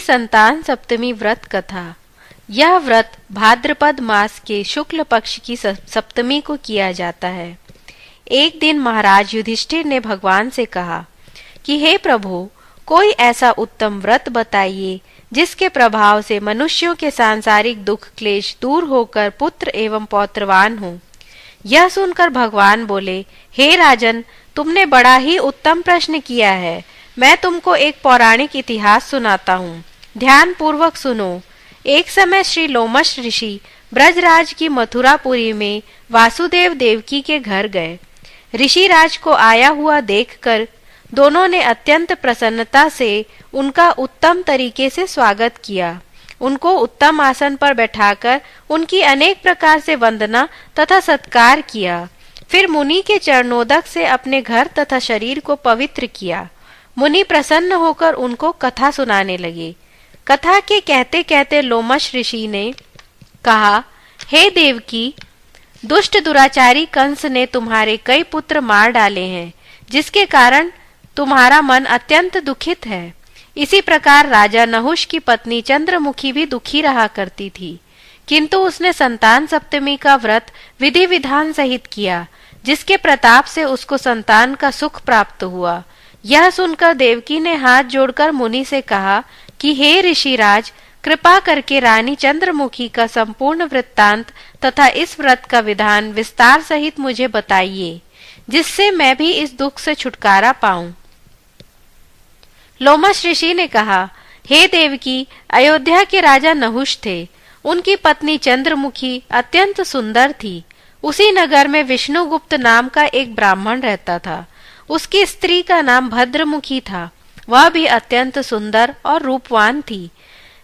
संतान सप्तमी व्रत कथा। यह व्रत भाद्रपद मास के शुक्ल पक्ष की सप्तमी को किया जाता है। एक दिन महाराज युधिष्ठिर ने भगवान से कहा कि हे प्रभु, कोई ऐसा उत्तम व्रत बताइए जिसके प्रभाव से मनुष्यों के सांसारिक दुख क्लेश दूर होकर पुत्र एवं पौत्रवान हो। यह सुनकर भगवान बोले, हे राजन, तुमने बड़ा ही उत्तम प्रश्न किया है। मैं तुमको एक पौराणिक इतिहास सुनाता हूँ, ध्यान पूर्वक सुनो। एक समय श्री लोमश ऋषि ब्रजराज की मथुरापुरी में वासुदेव देवकी के घर गए। ऋषिराज को आया हुआ देखकर दोनों ने अत्यंत प्रसन्नता से उनका उत्तम तरीके से स्वागत किया। उनको उत्तम आसन पर बैठाकर उनकी अनेक प्रकार से वंदना तथा सत्कार किया। फिर मुनि के चरणोदक से अपने घर तथा शरीर को पवित्र किया। मुनि प्रसन्न होकर उनको कथा सुनाने लगे। कथा के कहते कहते लोमश ऋषि ने कहा, हे देवकी, दुष्ट दुराचारी कंस ने तुम्हारे कई पुत्र मार डाले हैं, जिसके कारण तुम्हारा मन अत्यंत दुखित है। इसी प्रकार राजा नहुष की पत्नी चंद्रमुखी भी दुखी रहा करती थी, किंतु उसने संतान सप्तमी का व्रत विधि विधान सहित किया, जिसके प्रताप से उसको संतान का सुख प्राप्त हुआ। यह सुनकर देवकी ने हाथ जोड़कर मुनि से कहा कि हे ऋषिराज, कृपा करके रानी चंद्रमुखी का संपूर्ण वृत्तांत तथा इस व्रत का विधान विस्तार सहित मुझे बताइए, जिससे मैं भी इस दुख से छुटकारा पाऊं। लोमश ऋषि ने कहा, हे देवकी, अयोध्या के राजा नहुष थे। उनकी पत्नी चंद्रमुखी अत्यंत सुंदर थी। उसी नगर में विष्णुगुप्त नाम का एक ब्राह्मण रहता था। उसकी स्त्री का नाम भद्रमुखी था। वह भी अत्यंत सुंदर और रूपवान थी।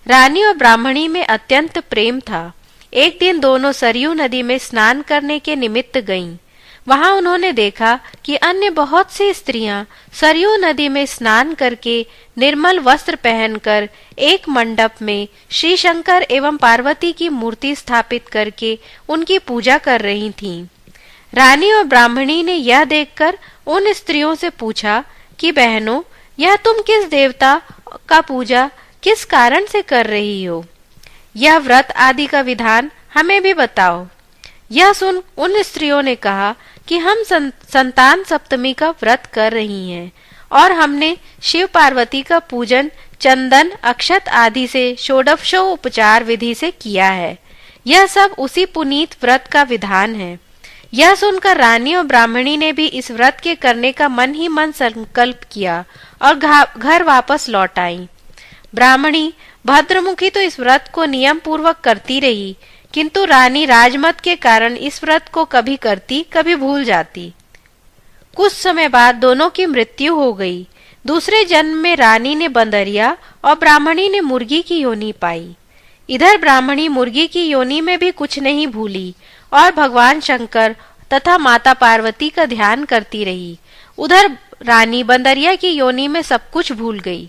रानी और ब्राह्मणी में अत्यंत प्रेम था। एक दिन दोनों सरयू नदी में स्नान करने के निमित्त गईं। वहां उन्होंने देखा कि अन्य बहुत सी स्त्रियां सरयू नदी में स्नान करके निर्मल वस्त्र पहनकर एक मंडप में श्री शंकर एवं पार्वती की मूर्ति स्थापित करके उनकी पूजा कर रही थीं। रानी और ब्राह्मणी ने यह देखकर उन स्त्रियों से पूछा कि बहनों, यह तुम किस देवता का पूजा किस कारण से कर रही हो? यह व्रत आदि का विधान हमें भी बताओ। यह सुन उन स्त्रियों ने कहा कि हम संतान सप्तमी का व्रत कर रही हैं और हमने शिव पार्वती का पूजन चंदन अक्षत आदि से षोडशो उपचार विधि से किया है। यह सब उसी पुनीत व्रत का विधान है। यह सुनकर रानी और ब्राह्मणी ने भी इस व्रत के करने का मन ही मन संकल्प किया और घर वापस लौट आई। ब्राह्मणी भद्रमुखी तो इस व्रत को नियम पूर्वक करती रही, किंतु रानी राजमत के कारण इस व्रत को कभी करती कभी भूल जाती। कुछ समय बाद दोनों की मृत्यु हो गई। दूसरे जन्म में रानी ने बंदरिया और ब्राह्मणी ने मुर्गी की योनि पाई। इधर ब्राह्मणी मुर्गी की योनि में भी कुछ नहीं भूली और भगवान शंकर तथा माता पार्वती का ध्यान करती रही। उधर रानी बंदरिया की योनि में सब कुछ भूल गई।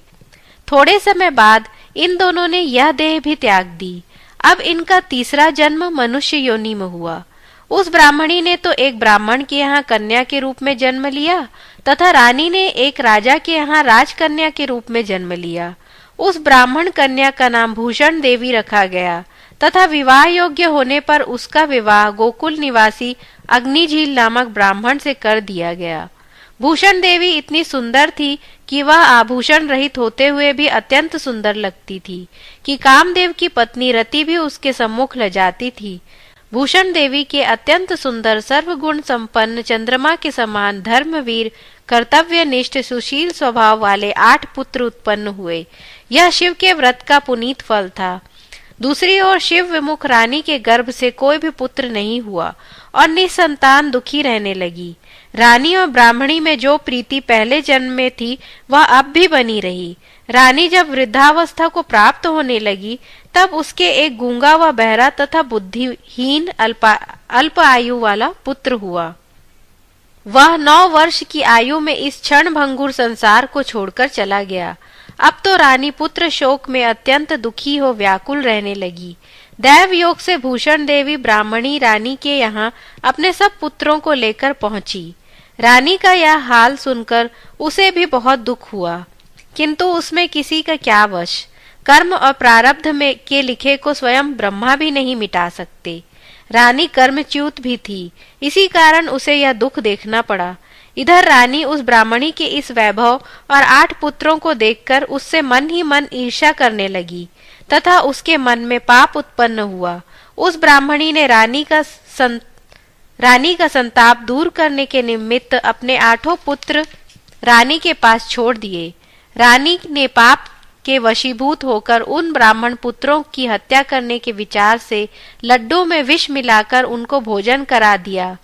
थोड़े समय बाद इन दोनों ने यह देह भी त्याग दी। अब इनका तीसरा जन्म मनुष्य योनि में हुआ। उस ब्राह्मणी ने तो एक ब्राह्मण के यहाँ कन्या के रूप में जन्म लिया तथा रानी ने एक राजा के यहाँ राजकन्या के रूप में जन्म लिया। उस ब्राह्मण कन्या का नाम भूषण देवी रखा गया तथा विवाह योग्य होने पर उसका विवाह गोकुल निवासी अग्निझील नामक ब्राह्मण से कर दिया गया। भूषण देवी इतनी सुंदर थी कि वह आभूषण रहित होते हुए भी अत्यंत सुंदर लगती थी कि कामदेव की पत्नी रति भी उसके सम्मुख लजाती थी। भूषण देवी के अत्यंत सुंदर सर्वगुण संपन्न चंद्रमा के समान धर्मवीर कर्तव्यनिष्ठ सुशील स्वभाव वाले 8 पुत्र उत्पन्न हुए। यह शिव के व्रत का पुनीत फल था। दूसरी ओर शिव विमुख रानी के गर्भ से कोई भी पुत्र नहीं हुआ और निसंतान दुखी रहने लगी। रानी और ब्राह्मणी में जो प्रीति पहले जन्म में थी वह अब भी बनी रही। रानी जब वृद्धावस्था को प्राप्त होने लगी तब उसके एक गूंगा व बहरा तथा बुद्धिहीन अल्प आयु वाला पुत्र हुआ। वह 9 वर्ष की आयु में इस क्षण भंगुर संसार को छोड़कर चला गया। अब तो रानी पुत्र शोक में अत्यंत दुखी हो व्याकुल रहने लगी। दैव योग से भूषण देवी ब्राह्मणी रानी के यहाँ अपने सब पुत्रों को लेकर पहुंची। रानी का यह हाल सुनकर उसे भी बहुत दुख हुआ, किंतु उसमें किसी का क्या वश। कर्म और प्रारब्ध में के लिखे को स्वयं ब्रह्मा भी नहीं मिटा सकते। रानी कर्मच्युत भी थी, इसी कारण उसे यह दुख देखना पड़ा। इधर रानी उस ब्राह्मणी के इस वैभव और 8 पुत्रों को देखकर उससे मन ही मन ईर्ष्या करने लगी तथा उसके मन में पाप उत्पन्न हुआ। उस ब्राह्मणी ने रानी का संताप दूर करने के निमित्त अपने 8 पुत्र रानी के पास छोड़ दिए। रानी ने पाप के वशीभूत होकर उन ब्राह्मण पुत्रों की हत्या करने के विचार से लड्डू में विष मिलाकर उनको भोजन करा दिया,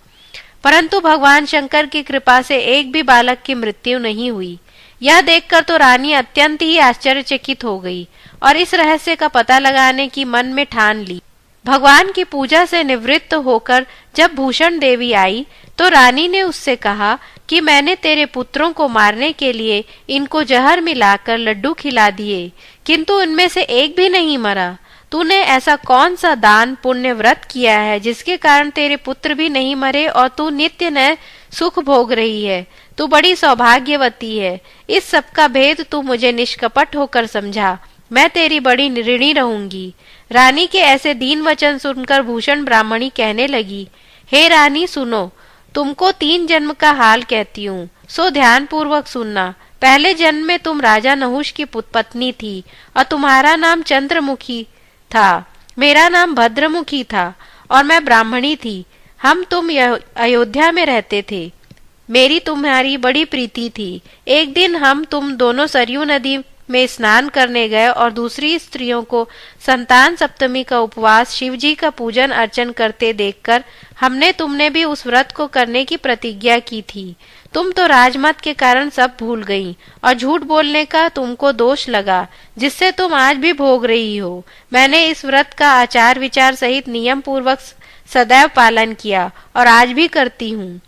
परंतु भगवान शंकर की कृपा से एक भी बालक की मृत्यु नहीं हुई। यह देखकर तो रानी अत्यंत ही आश्चर्यचकित हो गई और इस रहस्य का पता लगाने की मन में ठान ली। भगवान की पूजा से निवृत्त होकर जब भूषण देवी आई तो रानी ने उससे कहा कि मैंने तेरे पुत्रों को मारने के लिए इनको जहर मिलाकर लड्डू खिला दिए, किंतु इनमें से एक भी नहीं मरा। तूने ऐसा कौन सा दान पुण्य व्रत किया है जिसके कारण तेरे पुत्र भी नहीं मरे और तू नित्य नए सुख भोग रही है? तू बड़ी सौभाग्यवती है। इस सब का भेद तू मुझे निष्कपट होकर समझा, मैं तेरी बड़ी ऋणी रहूंगी। रानी के ऐसे दीन वचन सुनकर भूषण ब्राह्मणी कहने लगी, हे रानी सुनो, तुमको 3 जन्म का हाल कहती हूँ, सो ध्यान पूर्वक सुनना। पहले जन्म में तुम राजा नहुष की पत्नी थी और तुम्हारा नाम चंद्रमुखी था, मेरा नाम भद्रमुखी था और मैं ब्राह्मणी थी। हम तुम अयोध्या में रहते थे, मेरी तुम्हारी बड़ी प्रीति थी। एक दिन हम तुम दोनों सरयू नदी में स्नान करने गए और दूसरी स्त्रियों को संतान सप्तमी का उपवास शिवजी का पूजन अर्चन करते देखकर हमने तुमने भी उस व्रत को करने की प्रतिज्ञा की थी। तुम तो राजमत के कारण सब भूल गई और झूठ बोलने का तुमको दोष लगा, जिससे तुम आज भी भोग रही हो। मैंने इस व्रत का आचार विचार सहित नियम पूर्वक सदैव पालन किया और आज भी करती हूँ।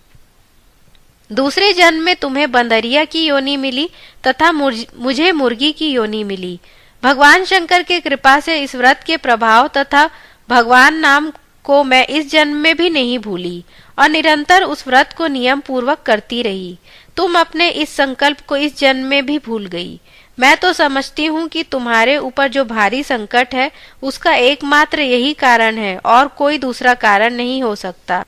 दूसरे जन्म में तुम्हें बंदरिया की योनि मिली तथा मुझे मुर्गी की योनि मिली। भगवान शंकर के कृपा से इस व्रत के प्रभाव तथा भगवान नाम को मैं इस जन्म में भी नहीं भूली और निरंतर उस व्रत को नियम पूर्वक करती रही। तुम अपने इस संकल्प को इस जन्म में भी भूल गई। मैं तो समझती हूँ कि तुम्हारे ऊपर जो भारी संकट है उसका एकमात्र यही कारण है और कोई दूसरा कारण नहीं हो सकता।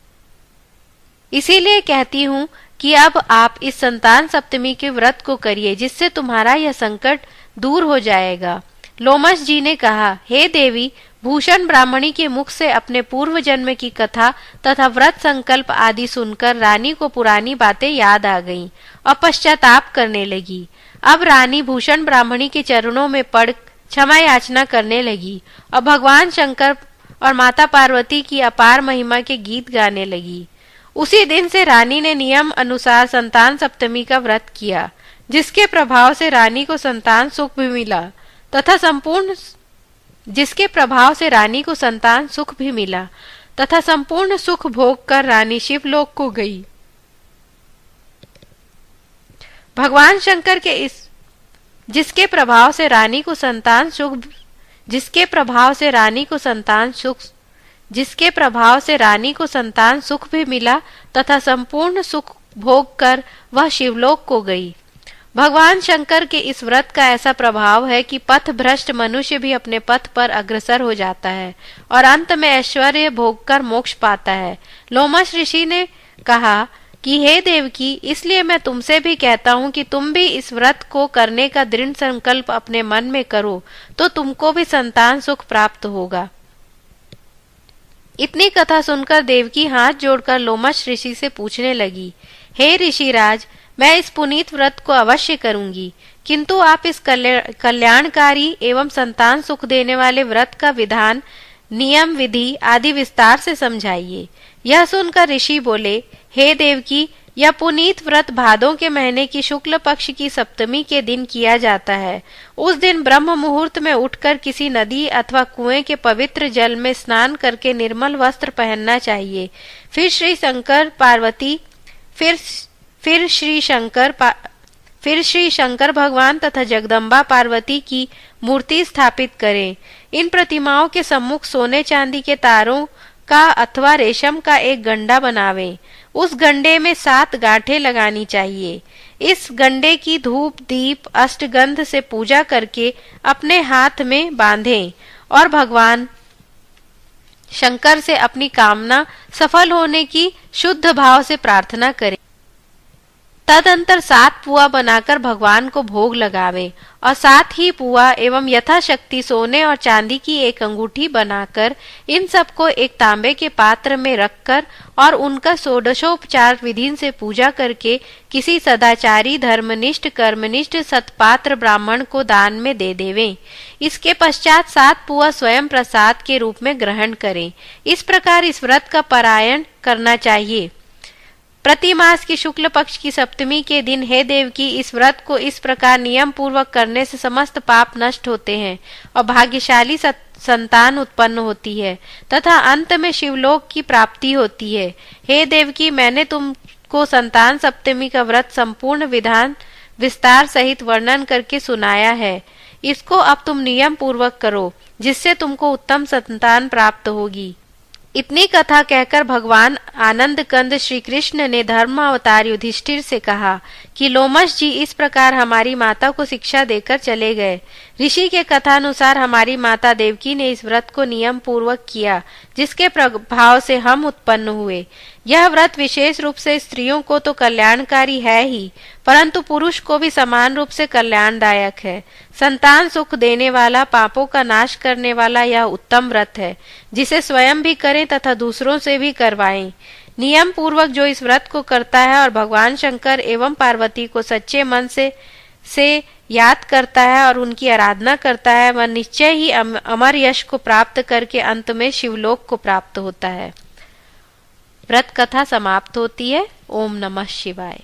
इसीलिए कहती हूँ कि अब आप इस संतान सप्तमी के व्रत को करिए, जिससे तुम्हारा यह संकट दूर हो जाएगा। लोमश जी ने कहा, हे देवी, भूषण ब्राह्मणी के मुख से अपने पूर्व जन्म की कथा तथा व्रत संकल्प आदि सुनकर रानी को पुरानी बातें याद आ गईं और पश्चाताप करने लगी। अब रानी भूषण ब्राह्मणी के चरणों में पड़ क्षमा याचना करने लगी और भगवान शंकर और माता पार्वती की अपार महिमा के गीत गाने लगी। उसी दिन से रानी ने नियम अनुसार संतान सप्तमी का व्रत किया, जिसके प्रभाव से रानी को संतान सुख भी मिला तथा संपूर्ण सुख भोग कर रानी शिवलोक को गई। भगवान शंकर के जिसके प्रभाव से रानी को संतान सुख भी मिला तथा संपूर्ण सुख भोग कर वह शिवलोक को गई। भगवान शंकर के इस व्रत का ऐसा प्रभाव है कि पथ भ्रष्ट मनुष्य भी अपने पथ पर अग्रसर हो जाता है और अंत में ऐश्वर्य भोग कर मोक्ष पाता है। लोमश ऋषि ने कहा कि हे देवकी, इसलिए मैं तुमसे भी कहता हूँ कि तुम भी इस व्रत को करने का दृढ़ संकल्प अपने मन में करो, तो तुमको भी संतान सुख प्राप्त होगा। इतनी कथा सुनकर देवकी हाथ जोड़कर लोमश ऋषि से पूछने लगी, हे ऋषिराज, मैं इस पुनीत व्रत को अवश्य करूंगी, किंतु आप इस कल्याणकारी एवं संतान सुख देने वाले व्रत का विधान, नियम, विधि आदि विस्तार से समझाइए। यह सुनकर ऋषि बोले, हे देवकी, यह पुनीत व्रत भादों के महीने की शुक्ल पक्ष की सप्तमी के दिन किया जाता है। उस दिन ब्रह्म मुहूर्त में उठकर किसी नदी अथवा कुएं के पवित्र जल में स्नान करके निर्मल वस्त्र पहनना चाहिए। फिर श्री शंकर भगवान तथा जगदम्बा पार्वती की मूर्ति स्थापित करें। इन प्रतिमाओं के सम्मुख सोने चांदी के तारों का अथवा रेशम का एक गंडा बनावें। उस गंडे में 7 गांठें लगानी चाहिए। इस गंडे की धूप दीप अष्टगंध से पूजा करके अपने हाथ में बांधें और भगवान शंकर से अपनी कामना सफल होने की शुद्ध भाव से प्रार्थना करें। तदंतर 7 पुआ बनाकर भगवान को भोग लगावे और साथ ही पुआ एवं यथाशक्ति सोने और चांदी की एक अंगूठी बनाकर इन सबको एक तांबे के पात्र में रखकर और उनका षोडशोपचार विधि से पूजा करके किसी सदाचारी धर्मनिष्ठ कर्मनिष्ठ सत्पात्र ब्राह्मण को दान में दे देवें। इसके पश्चात 7 पुआ स्वयं प्रसाद के रूप में ग्रहण करें। इस प्रकार इस व्रत का पारायण करना चाहिए। प्रति मास की शुक्ल पक्ष की सप्तमी के दिन हे देवकी, इस व्रत को इस प्रकार नियम पूर्वक करने से समस्त पाप नष्ट होते हैं और भाग्यशाली संतान उत्पन्न होती है तथा अंत में शिवलोक की प्राप्ति होती है। हे देवकी, मैंने तुमको संतान सप्तमी का व्रत संपूर्ण विधान विस्तार सहित वर्णन करके सुनाया है। इसको अब तुम नियम पूर्वक करो, जिससे तुमको उत्तम संतान प्राप्त होगी। इतनी कथा कहकर भगवान आनंद कंद श्री कृष्ण ने धर्म अवतार युधिष्ठिर से कहा कि लोमश जी इस प्रकार हमारी माता को शिक्षा देकर चले गए। ऋषि के कथानुसार हमारी माता देवकी ने इस व्रत को नियम पूर्वक किया, जिसके प्रभाव से हम उत्पन्न हुए। यह व्रत विशेष रूप से स्त्रियों को तो कल्याणकारी है ही, परंतु पुरुष को भी समान रूप से कल्याणदायक है। संतान सुख देने वाला, पापों का नाश करने वाला यह उत्तम व्रत है, जिसे स्वयं भी करें तथा दूसरों से भी करवाएं। नियम पूर्वक जो इस व्रत को करता है और भगवान शंकर एवं पार्वती को सच्चे मन से याद करता है और उनकी आराधना करता है, वह निश्चय ही अमर यश को प्राप्त करके अंत में शिवलोक को प्राप्त होता है। व्रत कथा समाप्त होती है। ओम नमः शिवाय।